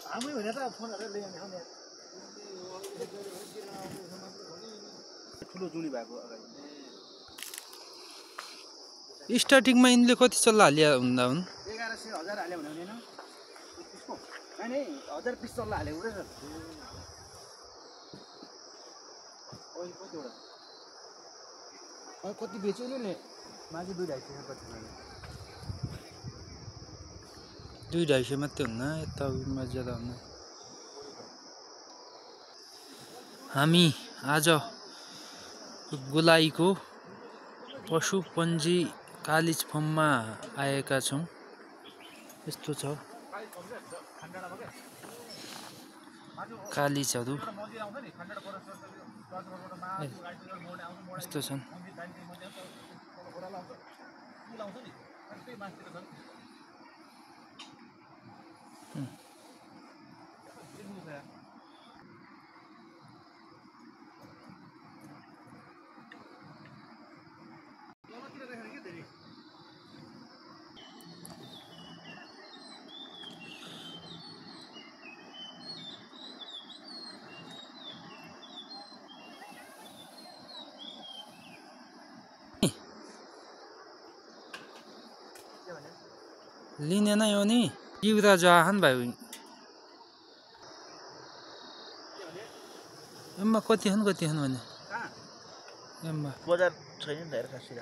हामी भने त फोनहरु ल्याउने हो नि ठुलो जुनी भएको अगाडि स्टार्टिङमा इनले कति चल्ला हालिया हुँदा हुन् 1100 1000 हाले भने हुँदैन त्यसको हैन 1000 पिस चल्ला हाले हुँदैन ओइ कति वटा कति बेच्यो नि माथि 250 कति 250 मात्रै हुन्न यता ज्यादा हुन्न हामी आज गोलाईको पशुपञ्जी कालिज फर्ममा आएका छौं यस्तो छ कालिजहरु यस्तो छन् लिने नै हो नि युवराज जहान भाइ एम्मा कति हन भने एम्मा बजार छैन नि धेरै खासै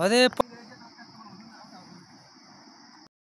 अरे